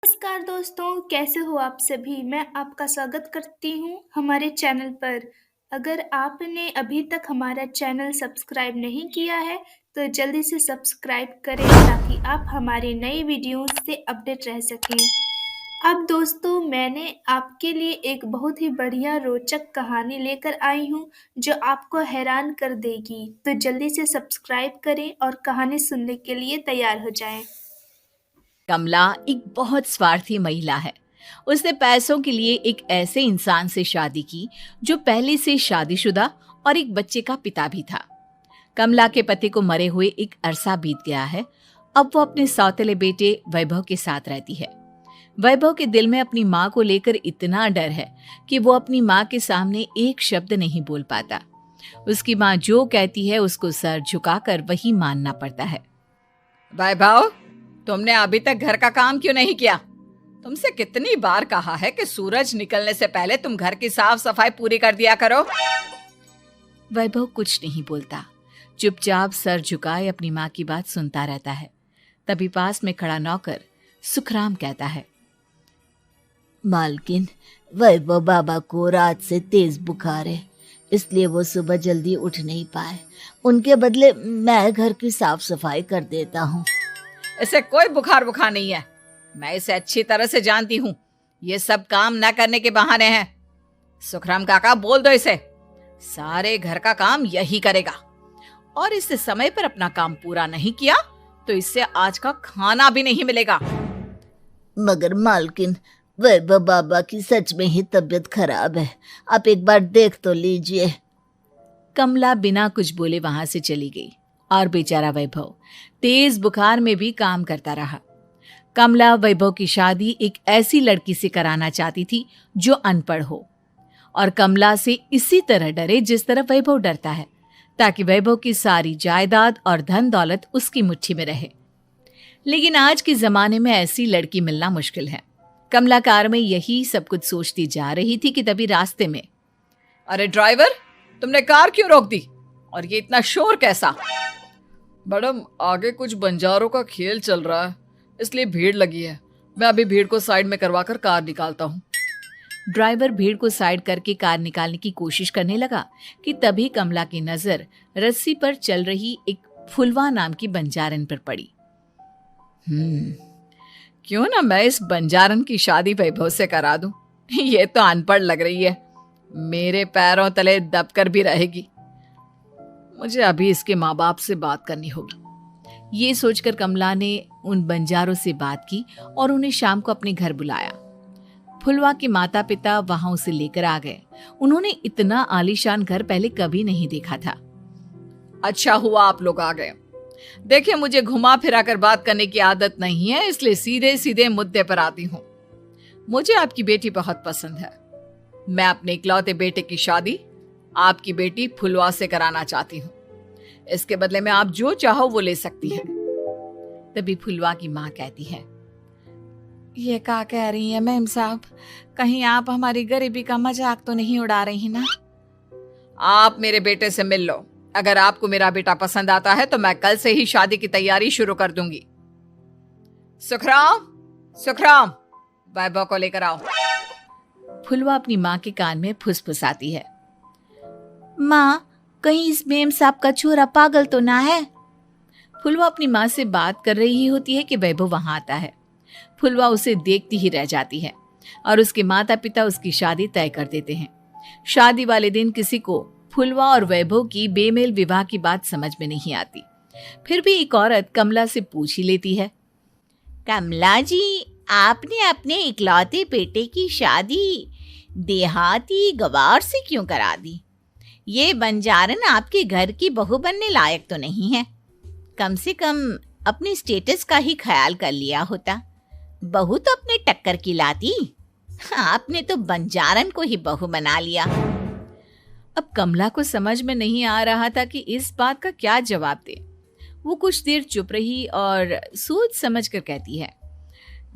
नमस्कार दोस्तों, कैसे हो आप सभी? मैं आपका स्वागत करती हूँ हमारे चैनल पर। अगर आपने अभी तक हमारा चैनल सब्सक्राइब नहीं किया है, तो जल्दी से सब्सक्राइब करें ताकि आप हमारे नए वीडियोस से अपडेट रह सकें। अब दोस्तों, मैंने आपके लिए एक बहुत ही बढ़िया रोचक कहानी लेकर आई हूँ, जो आपको हैरान कर देगी। तो जल्दी से सब्सक्राइब करें और कहानी सुनने के लिए तैयार हो जाएं। कमला एक बहुत स्वार्थी महिला है। उसने पैसों के लिए एक ऐसे इंसान से शादी की जो पहले से शादीशुदा और एक बच्चे का पिता भी था। कमला के पति को मरे हुए एक अरसा बीत गया है। अब वो अपने सौतेले बेटे वैभव के साथ रहती है। वैभव के दिल में अपनी माँ को लेकर इतना डर है कि वो अपनी माँ के सामने एक शब्द नहीं बोल पाता। उसकी माँ जो कहती है उसको सर झुकाकर वही मानना पड़ता है। वैभव, तुमने अभी तक घर का काम क्यों नहीं किया? तुमसे कितनी बार कहा है कि सूरज निकलने से पहले तुम घर की साफ सफाई पूरी कर दिया करो। वैभव कुछ नहीं बोलता, चुपचाप सर झुकाए अपनी माँ की बात सुनता रहता है। तभी पास में खड़ा नौकर सुखराम कहता है, मालकिन, वैभव बाबा को रात से तेज बुखार है, इसलिए वो सुबह जल्दी उठ नहीं पाए। उनके बदले मैं घर की साफ सफाई कर देता हूँ। इसे कोई बुखार नहीं है। मैं इसे अच्छी तरह से जानती हूँ। ये सब काम न करने के बहाने हैं। सुखराम काका, बोल दो इसे, सारे घर का काम यही करेगा। और इससे समय पर अपना काम पूरा नहीं किया तो इससे आज का खाना भी नहीं मिलेगा। मगर मालकिन, वैभव बाबा की सच में ही तबीयत खराब है, आप एक बार देख तो लीजिए। कमला बिना कुछ बोले वहां से चली गई और बेचारा वैभव तेज बुखार में भी काम करता रहा। कमला वैभव की शादी एक ऐसी लड़की से कराना चाहती थी जो अनपढ़ हो और कमला से इसी तरह डरे जिस तरह वैभव डरता है, ताकि वैभव की सारी जायदाद और धन दौलत उसकी मुट्ठी में रहे। लेकिन आज के जमाने में ऐसी लड़की मिलना मुश्किल है। कमला कार में यही सब कुछ सोचती जा रही थी कि तभी रास्ते में, अरे ड्राइवर, तुमने कार क्यों रोक दी? और ये इतना शोर कैसा? मैडम, आगे कुछ बंजारों का खेल चल रहा है, इसलिए भीड़ लगी है। मैं अभी भीड़ को साइड में करवाकर कार निकालता हूँ। ड्राइवर भीड़ को साइड करके कार निकालने की कोशिश करने लगा कि तभी कमला की नजर रस्सी पर चल रही एक फुलवा नाम की बंजारन पर पड़ी। क्यों ना मैं इस बंजारन की शादी वैभव से करा दूं। ये तो अनपढ़ लग रही है, मेरे पैरों तले दबकर भी रहेगी। मुझे अभी इसके माँ बाप से बात करनी होगी। ये सोचकर कमला ने उन बंजारों से बात की और उन्हें शाम को अपने घर बुलाया। फुलवा के माता पिता वहां उसे लेकर आ गए। उन्होंने इतना आलीशान घर पहले कभी नहीं देखा था। अच्छा हुआ आप लोग आ गए। देखिए, मुझे घुमा फिरा कर बात करने की आदत नहीं है, इसलिए सीधे सीधे मुद्दे पर आती हूँ। मुझे आपकी बेटी बहुत पसंद है। मैं अपने इकलौते बेटे की शादी आपकी बेटी फुलवा से कराना चाहती हूँ। इसके बदले में आप जो चाहो वो ले सकती हैं। तभी फुलवा की माँ कहती है, ये क्या कह रही है मैम साहब? कहीं आप हमारी गरीबी का मजाक तो नहीं उड़ा रही ना? आप मेरे बेटे से मिल लो। अगर आपको मेरा बेटा पसंद आता है तो मैं कल से ही शादी की तैयारी शुरू कर दूंगी। सुखराम, वैभव को लेकर आओ। फुलवा अपनी माँ के कान में फुसफुसाती है, माँ, कहीं इस मेम साहब का छोरा पागल तो ना है? फुलवा अपनी माँ से बात कर रही होती है कि वैभव वहां आता है। फुलवा उसे देखती ही रह जाती है और उसके माता पिता उसकी शादी तय कर देते हैं। शादी वाले दिन किसी को फुलवा और वैभव की बेमेल विवाह की बात समझ में नहीं आती। फिर भी एक औरत कमला से पूछ ही लेती है, कमला जी, आपने अपने इकलौते बेटे की शादी देहाती गवार से क्यों करा दी? ये बंजारन आपके घर की बहू बनने लायक तो नहीं है। कम से कम अपने स्टेटस का ही ख्याल कर लिया होता। बहू तो अपने टक्कर की लाती, आपने तो बंजारन को ही बहू बना लिया। अब कमला को समझ में नहीं आ रहा था कि इस बात का क्या जवाब दे। वो कुछ देर चुप रही और सोच समझ कर कहती है,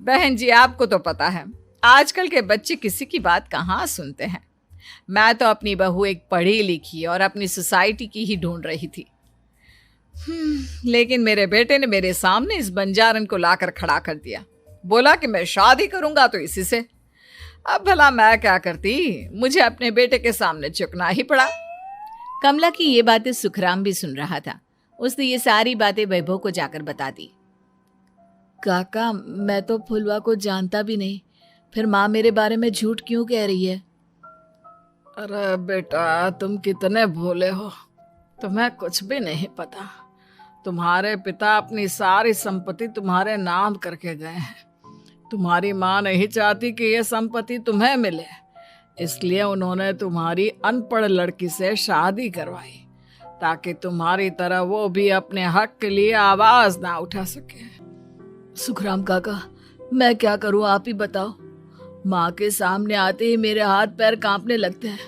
बहन जी, आपको तो पता है आजकल के बच्चे किसी की बात कहाँ सुनते हैं। मैं तो अपनी बहू एक पढ़ी लिखी और अपनी सोसाइटी की ही ढूंढ रही थी। लेकिन मेरे बेटे ने मेरे सामने इस बंजारन को लाकर खड़ा कर दिया। बोला कि मैं शादी करूंगा तो इसी से। अब भला मैं क्या करती, मुझे अपने बेटे के सामने झुकना ही पड़ा। कमला की ये बातें सुखराम भी सुन रहा था। उसने ये सारी बातें वैभव को जाकर बता दी। काका, मैं तो फुलवा को जानता भी नहीं, फिर माँ मेरे बारे में झूठ क्यों कह रही है? अरे बेटा, तुम कितने भोले हो, तुम्हें कुछ भी नहीं पता। तुम्हारे पिता अपनी सारी संपत्ति तुम्हारे नाम करके गए हैं। तुम्हारी माँ नहीं चाहती कि यह संपत्ति तुम्हें मिले, इसलिए उन्होंने तुम्हारी अनपढ़ लड़की से शादी करवाई, ताकि तुम्हारी तरह वो भी अपने हक के लिए आवाज ना उठा सके। सुखराम काका, मैं क्या करूं, आप ही बताओ। माँ के सामने आते ही मेरे हाथ पैर कांपने लगते हैं।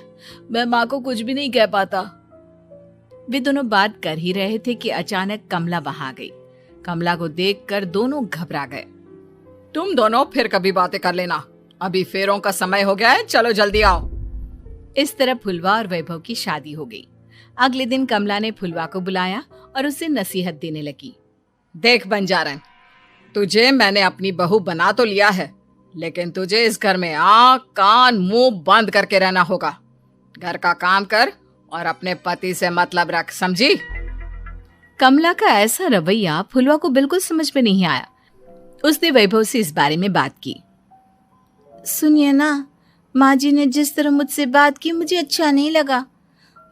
मैं माँ को कुछ भी नहीं कह पाता। वे दोनों बात कर ही रहे थे कि अचानक कमला वहां आ गई। कमला को देखकर दोनों घबरा गए। तुम दोनों फिर कभी बातें कर लेना, अभी फेरों का समय हो गया है, चलो जल्दी आओ। इस तरह फुलवा और वैभव की शादी हो गई। अगले दिन कमला ने फुलवा को बुलाया और उसे नसीहत देने लगी। देख बंजारन, तुझे मैंने अपनी बहू बना तो लिया है, लेकिन तुझे इस घर में आंख कान मुंह बंद करके रहना होगा। घर का काम कर और अपने पति से मतलब रख, समझी? कमला का ऐसा रवैया फुलवा को बिल्कुल समझ में नहीं आया। उसने वैभव से इस बारे में बात की। सुनिए ना, माँ जी ने जिस तरह मुझसे बात की मुझे अच्छा नहीं लगा।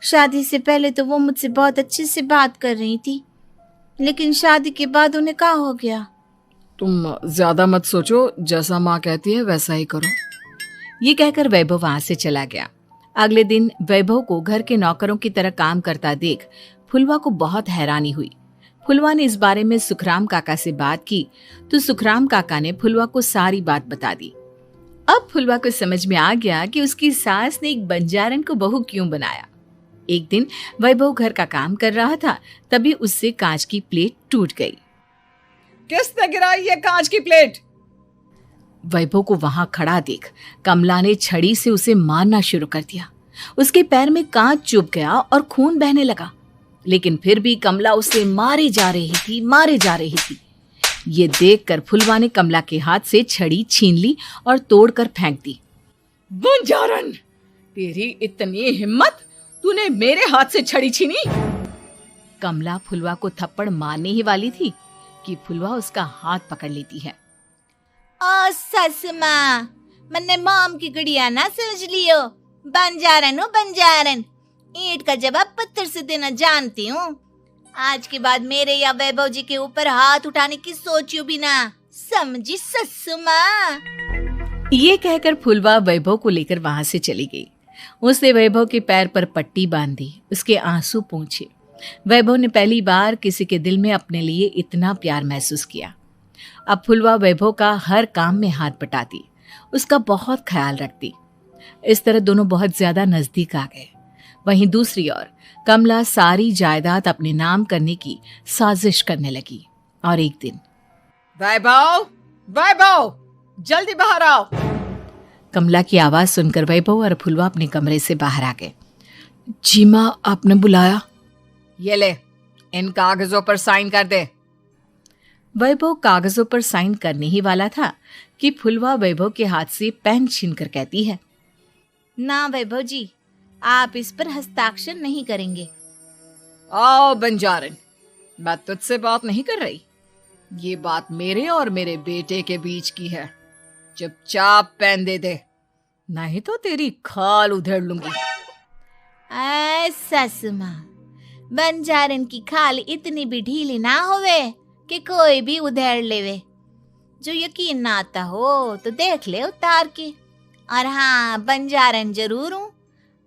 शादी से पहले तो वो मुझसे बहुत अच्छे से बात कर रही थी, लेकिन शादी के बाद उन्हें क्या हो गया? तुम ज्यादा मत सोचो, जैसा माँ कहती है वैसा ही करो। ये कहकर वैभव वहां से चला गया। अगले दिन वैभव को घर के नौकरों की तरह काम करता देख फुलवा को बहुत हैरानी हुई। फुलवा ने इस बारे में सुखराम काका से बात की तो सुखराम काका ने फुलवा को सारी बात बता दी। अब फुलवा को समझ में आ गया कि उसकी सास ने एक बंजारन को बहू क्यों बनाया। एक दिन वैभव घर का काम कर रहा था, तभी उससे कांच की प्लेट टूट गई। किसने गिराई ये कांच की प्लेट? वैभव को वहां खड़ा देख कमला ने छड़ी से उसे मारना शुरू कर दिया। उसके पैर में कांच चुभ गया और खून बहने लगा, लेकिन फिर भी कमला उसे मारे जा रही थी। ये देखकर फुलवा ने कमला के हाथ से छड़ी छीन ली और तोड़कर फेंक दी। बंजारन, तेरी इतनी हिम्मत, तूने मेरे हाथ से छड़ी छीनी? कमला फुलवा को थप्पड़ मारने ही वाली थी कि फुलवा उसका हाथ पकड़ लेती है। ओ ससु माँ, मैंने मॉम की गुड़िया ना समझ लियो। बंजारन हूँ बंजारन, ईंट का जवाब पत्थर से देना जानती हूँ। आज के बाद मेरे या वैभव जी के ऊपर हाथ उठाने की सोचियो भी ना, समझी ससु माँ? ये कहकर फुलवा वैभव को लेकर वहां से चली गई। उसने वैभव के पैर पर पट्टी बांधी, उसके आंसू पोंछे। वैभव ने पहली बार किसी के दिल में अपने लिए इतना प्यार महसूस किया। अब फुलवा वैभव का हर काम में हाथ बटाती, उसका बहुत ख्याल रखती। इस तरह दोनों बहुत ज्यादा नजदीक आ गए। वहीं दूसरी ओर कमला सारी जायदाद अपने नाम करने की साजिश करने लगी। और एक दिन, वैभव, वैभव, जल्दी बाहर आओ। कमला की आवाज सुनकर वैभव और फुलवा अपने कमरे से बाहर आ गए। जी माँ, आपने बुलाया? ये ले, इन कागजों पर साइन कर दे। वैभव कागजों पर साइन करने ही वाला था कि फुलवा वैभव के हाथ से पेन छीनकर कहती है, ना वैभव जी, आप इस पर हस्ताक्षर नहीं करेंगे। आओ बंजारन, मैं तुझसे बात नहीं कर रही। ये बात मेरे और मेरे बेटे के बीच की है। चुपचाप पेन दे दे, नहीं तो तेरी खाल उधेड़ लूंगी। ससु माँ, बंजारन की खाल इतनी भी ढीली ना होवे कि कोई भी उधेड़ लेवे। जो यकीन ना आता हो तो देख ले उतार के। और हाँ, बंजारन जरूर हूँ,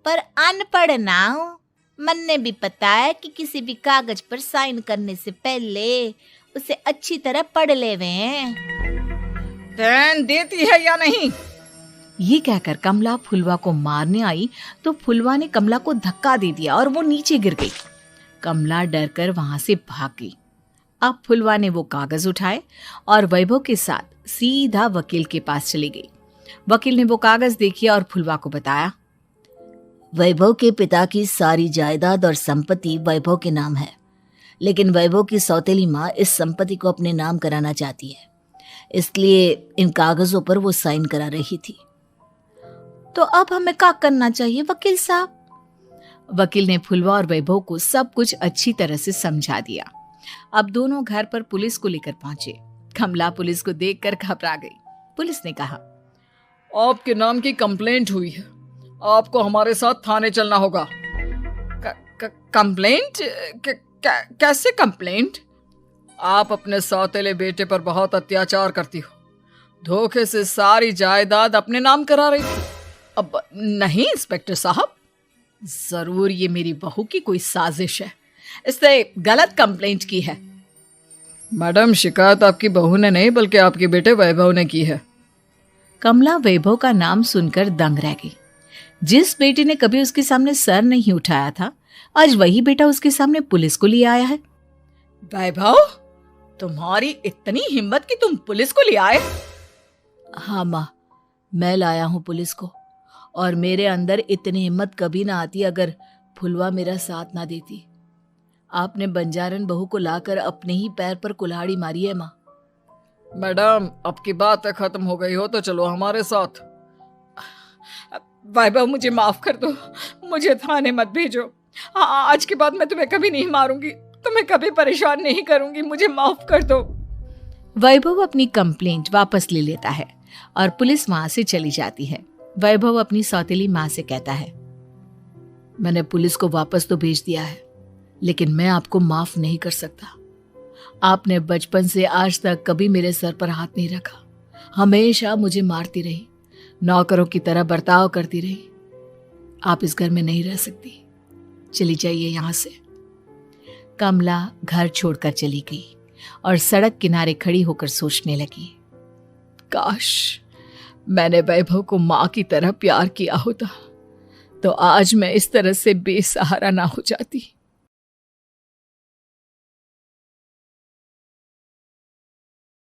पर अनपढ़ ना हूँ। मन्ने भी पता है कि किसी भी कागज पर साइन करने से पहले उसे अच्छी तरह पढ़ लेवे हैं। पेन देती है या नहीं? ये कहकर कमला फुलवा को मारने आई तो फुलवा ने कमला को धक्का दे दिया और वो नीचे गिर गई। कमला डरकर वहां से भाग गई। अब फुलवा ने वो कागज उठाए और वैभव के साथ सीधा वकील के पास चली गई। वकील ने वो कागज देखे और फुलवा को बताया, वैभव के पिता की सारी जायदाद और संपत्ति वैभव के नाम है, लेकिन वैभव की सौतेली माँ इस संपत्ति को अपने नाम कराना चाहती है। इसलिए इन कागजों पर वो साइन करा रही थी। तो अब हमें क्या करना चाहिए वकील साहब? वकील ने फुलवा और वैभव को सब कुछ अच्छी तरह से समझा दिया। अब दोनों घर पर पुलिस को लेकर पहुंचे। कमला पुलिस को देखकर घबरा गई। पुलिस ने कहा, आपके नाम की कंप्लेंट हुई है, आपको हमारे साथ थाने चलना होगा। कंप्लेंट? कैसे कंप्लेंट? आप अपने सौतेले बेटे पर बहुत अत्याचार करती हो, धोखे से सारी जायदाद अपने नाम करा रही थी। अब नहीं इंस्पेक्टर साहब, जरूर ये मेरी बहू की कोई साजिश है, इसने गलत कंप्लेंट की है। मैडम, शिकायत आपकी बहू ने नहीं बल्कि आपके बेटे वैभव ने की है। कमला वैभव का नाम सुनकर दंग रह गई। जिस बेटे ने कभी उसके सामने सर नहीं उठाया था, आज वही बेटा उसके सामने पुलिस को ले आया है। वैभव, तुम्हारी इतनी हिम्मत कि तुम पुलिस को ले आए? हाँ माँ, मैं लाया हूँ पुलिस को, और मेरे अंदर इतनी हिम्मत कभी ना आती अगर फुलवा मेरा साथ ना देती। आपने बंजारन बहू को लाकर अपने ही पैर पर कुल्हाड़ी मारी है माँ। मैडम, अब की बात खत्म हो गई हो तो चलो हमारे साथ। वैभव, मुझे माफ कर दो, मुझे थाने मत भेजो। आज के बाद मैं तुम्हें कभी नहीं मारूंगी, तुम्हें कभी परेशान नहीं करूंगी, मुझे माफ कर दो। वैभव अपनी कंप्लेंट वापस ले लेता है और पुलिस वहां से चली जाती है। वैभव अपनी सौतेली माँ से कहता है, मैंने पुलिस को वापस तो भेज दिया है, लेकिन मैं आपको माफ नहीं कर सकता। आपने बचपन से आज तक कभी मेरे सर पर हाथ नहीं रखा, हमेशा मुझे मारती रही, नौकरों की तरह बर्ताव करती रही। आप इस घर में नहीं रह सकती, चली जाइए यहां से। कमला घर छोड़कर चली गई और सड़क किनारे खड़ी होकर सोचने लगी, काश मैंने वैभव को माँ की तरह प्यार किया होता तो आज मैं इस तरह से बेसहारा ना हो जाती।